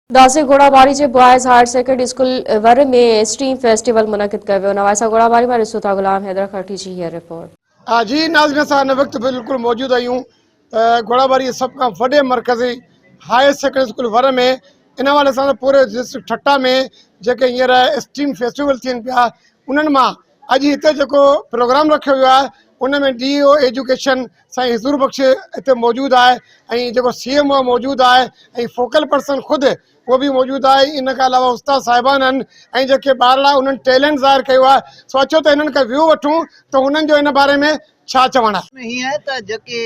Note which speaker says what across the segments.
Speaker 1: दासे घोड़ाबारी जे boys higher secondary school वर में स्टीम फेस्टिवल मुनक़िद कयो वियो। नवासा घोड़ाबारी में ॾिसो था गुलाम हैदर खटी जी हीअ रिपोर्ट।
Speaker 2: जी नाज़रीन, असां हिन वक़्तु बिल्कुलु मौजूदु आहियूं घोड़ाबारी सभ खां वॾे मरकज़ी हायर सेकेंडरी स्कूल वर में। इन हवाले सां पूरे डिस्ट्रिक्ट ठट्टा में जेके हींअर स्टीम फेस्टिवल थियनि पिया, उन्हनि मां अॼु हिते जेको प्रोग्राम रखियो वियो आहे उन में DO एजुकेशन साईं हुज़ूर बख़्श हिते मौजूदु आहे ऐं जेको CMO मौजूदु आहे ऐं फोकल पर्सन ख़ुदि उहो बि मौजूदु आहे। इन खां अलावा उस्ताद साहिबान आहिनि ऐं जेके ॿार उन्हनि टैलेंट ज़ाहिर कयो आहे। सो अचो त हिननि खां व्यू वठूं त हुननि जो इन बारे में छा चवणु आहे।
Speaker 3: हीअं त जेके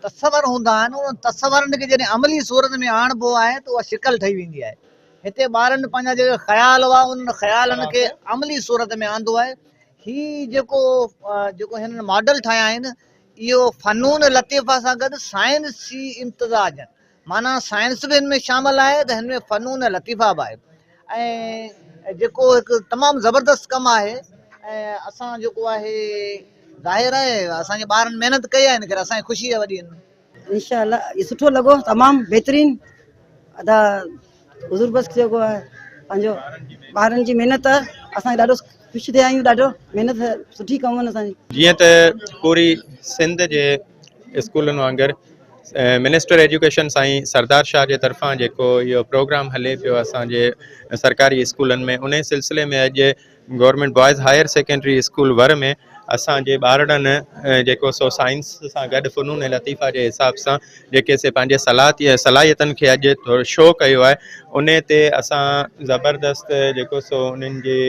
Speaker 3: तसवर हूंदा आहिनि उन तसवरनि खे जॾहिं अमली सूरत में आणिबो आहे त उहा शिकल ठही वेंदी आहे। हिते ॿारनि पंहिंजा जेके ख़्याल हुआ उन ख़्यालनि खे अमली सूरत में आंदो आहे। ही जेको हिननि मॉडल ठाहिया आहिनि इहो फ़नून लतीफ़ा सां गॾु साइंसी इम्तिज़ाज आहिनि। माना साइंस बि हिन में शामिल आहे त हिन में फ़नून लतीफ़ा बि आहे ऐं जेको हिकु तमामु ज़बरदस्त कमु आहे। ऐं असां जेको आहे ज़ाहिर आहे असांजे ॿारनि महिनत कई आहे, इन करे असांजी ख़ुशी आहे वॾी।
Speaker 4: इंशाअल्लाह इहो सुठो लॻो, तमामु बहितरीनु अदा हुज़ूर बख़्श जेको आहे पंहिंजो ॿारनि जी महिनत असांखे ॾाढो ख़ुशि थिया आहियूं। ॾाढो महिनत सुठी कमु आहिनि असांजी।
Speaker 5: जीअं त पूरी सिंध जे स्कूलनि वांगुरु मिनिस्टर एजुकेशन साईं सरदार शाह जे तरफ़ां जेको इहो प्रोग्राम हले पियो असांजे सरकारी स्कूलनि में, उन सिलसिले में अॼु government boys higher secondary school वर में असांजे ॿारनि जेको सो साइंस सां गॾु फ़नून लतीफ़ा जे हिसाब सां जेके से पंहिंजे सलाहियतनि खे अॼु थोरो शो कयो आहे। उन ते असां ज़बरदस्त जेको सो उन्हनि जी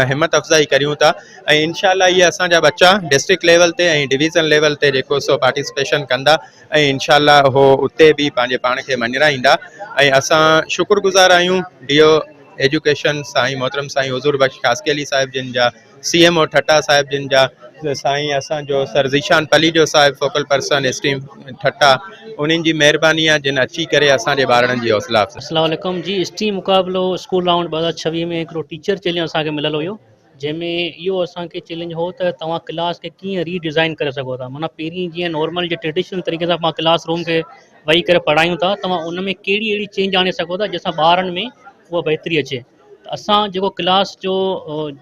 Speaker 5: हिम्मत अफ़ज़ाई करियूं था ऐं इंशाअल्लाह इहे असांजा बच्चा डिस्ट्रिक्ट लेवल ते ऐं डिवीज़न लेवल ते जेको सो पार्टिसिपेशन कंदा ऐं इंशाअल्लाह हो उते बि पंहिंजे पाण खे मञिरा ईंदा। ऐं असां शुक्रगुज़ार आहियूं DO एजुकेशन साईं मोहतरम साईं हुज़ूर बख़्श ख़ासकी अली साहिब जिन जा, CMO ठट्टा साहिब जिन जा, साईं असांजो सर ज़ीशान पलीजो साहिब फोकल पर्सन स्टीम ठट्टा, उन्हनि जी महिरबानी आहे जिन अची करे असांजे ॿारनि जी हौसला अफ़ज़ाई।
Speaker 6: अस्सलाम वालेकुम जी। स्टीम मुक़ाबिलो स्कूल राउंड 2026 में हिकिड़ो टीचर चैलेंज असांखे मिलियल हुयो, जंहिंमें इहो असांखे चैलेंज हो त तव्हां क्लास खे कीअं रीडिज़ाइन करे सघो था। माना पहिरीं जीअं नॉर्मल जे ट्रेडिशनल तरीक़े सां पाण क्लास रूम खे वेही करे पढ़ायूं था, तव्हां उन में कहिड़ी अहिड़ी चेंज आणे सघो था जंहिंसां ॿारनि में उहा बहितरी अचे। त असां जेको क्लास जो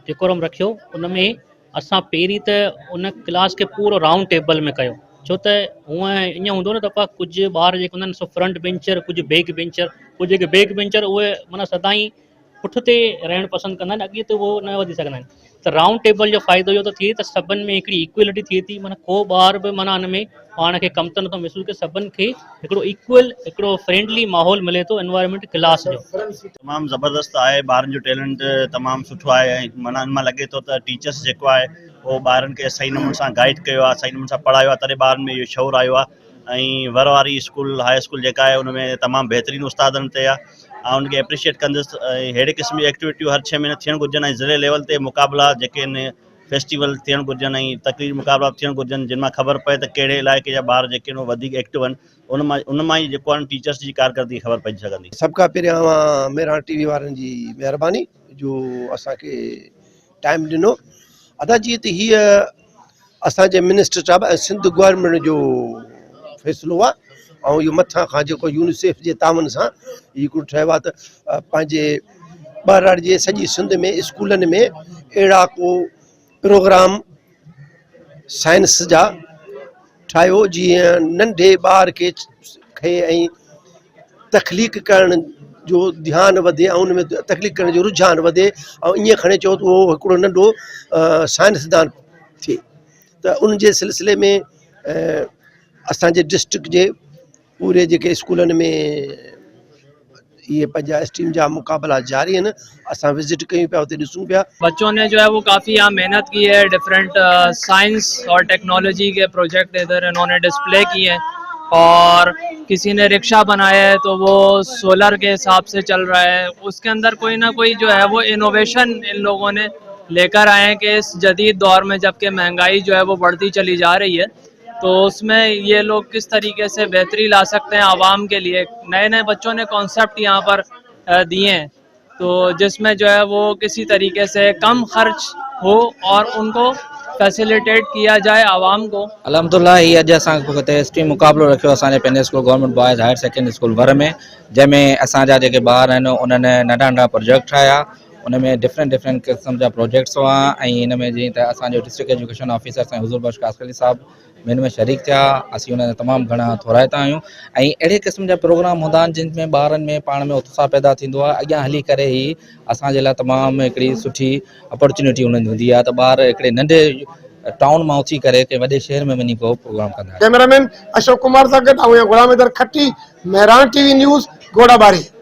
Speaker 6: डेकोरम रखियो उन में असां पहिरीं त उन क्लास खे पूरो राउंड टेबल में कयो, छो त हूअं ईअं हूंदो न त कुझु ॿार जेके हूंदा आहिनि सो फ्रंट बेंचर, कुझु बैक बेंचर, कुझु जेके बैक बेंचर उहे माना सदाईं पुठिते रहणु पसंदि कंदा आहिनि, अॻिते उहो न वधी सघंदा आहिनि। त राउंड टेबल जो फ़ाइदो इहो थो थिए त सभिनि में हिकिड़ी इक्वलिटी थिए थी। माना को ॿार बि माना हुन में पाण खे कमु त नथो महसूसु करे, सभिनि खे हिकिड़ो इक्वल हिकिड़ो फ्रेंडली माहौल मिले थो एनवायरनमेंट क्लास जो।
Speaker 7: तमामु ज़बरदस्त आहे, ॿारनि जो टैलेंट तमामु सुठो आहे ऐं माना हिन मां लॻे थो त टीचर्स जेको आहे उहो ॿारनि खे सही नमूने सां गाइड कयो आहे, सही नमूने सां पढ़ायो आहे, तॾहिं ॿारनि में इहो शौर आयो आहे। ऐं वर वारी स्कूल हाई स्कूल जेका आहे उन में तमामु बहितरीनु उस्तादनि ते आहे ऐं उनखे एप्रिशिएट कंदुसि। अहिड़े क़िस्म जी एक्टिविटियूं हर 6 महीने थियणु घुरिजनि ऐं ज़िले लेवल ते मुक़ाबला जेके आहिनि फेस्टिवल थियणु घुरिजनि ऐं तक़रीर मुक़ाबला थियणु घुरिजनि, जिन मां ख़बर पए त कहिड़े इलाइक़े जा ॿार जेके आहिनि वधीक एक्टिव आहिनि, उन मां ई जेको आहे टीचर्स जी कारकर्दगी ख़बर पइजी सघंदी।
Speaker 8: सभ खां पहिरियां मेरा TV वारनि जी महिरबानी जो असांखे टाइम ॾिनो। अदा जीअं त हीअ असांजे मिनिस्टर साहिब ऐं सिंध गवर्नमेंट जो फ़ैसिलो आहे ऐं इहो मथां खां जेको यूनिसेफ जे तावन सां हिकिड़ो ठहियो आहे त पंहिंजे ॿार जे सॼी सिंध में स्कूलनि में अहिड़ा को प्रोग्राम साइंस जा ठाहियो जीअं नंढे ॿार खे ऐं तख़लीक़ करण जो ध्यानु वधे ऐं उन में तख़लीक़ करण जो रुझान वधे ऐं ईअं खणे चओ त उहो हिकिड़ो नंढो साइंसदान थिए। त उन जे सिलसिले में असांजे डिस्ट्रिक्ट जे पूरे जेके स्कूलनि में ये पंहिंजा स्ट्रीम जा मुकाबला जारी हैं, असां विजिट कयूं पिया, उते ॾिसूं पिया।
Speaker 9: बच्चों ने जो है वो काफ़ी यहाँ मेहनत की है, डिफरेंट साइंस और टेक्नोलॉजी के प्रोजेक्ट इधर इन्होंने डिस्प्ले किए हैं। और किसी ने रिक्शा बनाया है तो वो सोलर के हिसाब से चल रहा है, उसके अंदर कोई ना कोई जो है वो इनोवेशन इन लोगों ने लेकर आए हैं कि इस जदीद दौर में जबकि महंगाई जो है वो बढ़ती चली जा रही है, तो उसमें ये लोग किस तरीके से बेहतरी ला सकते हैं आवाम के लिए। नए नए बच्चों ने कॉन्सेप्ट यहाँ पर दिए हैं, तो जिसमें जो है वो किसी तरीके से कम खर्च हो और उनको फैसिलिटेट किया जाए आवाम को।
Speaker 10: अलहमदुल्ला ही अॼु असां हिते स्ट्रीम मुक़ाबिलो रखियो असांजे पंहिंजे school government boys higher secondary school वर में, जंहिंमें असांजा जेके ॿार आहिनि उन्हनि नंढा नंढा प्रोजेक्ट ठाहिया। उन में डिफरेंट क़िस्म जा प्रोजेक्ट्स हुआ ऐं हिन में जीअं त असांजो डिस्ट्रिक्ट एजुकेशन ऑफिसर साईं हुज़ूर बख्श कासकली साहिबु हिन में शरीक थिया। असीं उन तमामु घणा थोराइता आहियूं ऐं अहिड़े क़िस्म जा प्रोग्राम हूंदा आहिनि जिन में ॿारनि में पाण में उत्साह पैदा थींदो आहे। अॻियां हली करे ई असांजे लाइ तमामु हिकिड़ी सुठी अपॉर्चुनिटी उन्हनि हूंदी आहे त ॿार हिकिड़े नंढे टाउन मां उथी करे कंहिं वॾे शहर में वञी को प्रोग्राम कंदा आहिनि।
Speaker 2: कैमरामैन अशोक कुमार सां गॾु गुलाम हैदर खट्टी, मेहरान टीवी न्यूज़, घोड़ाबारी।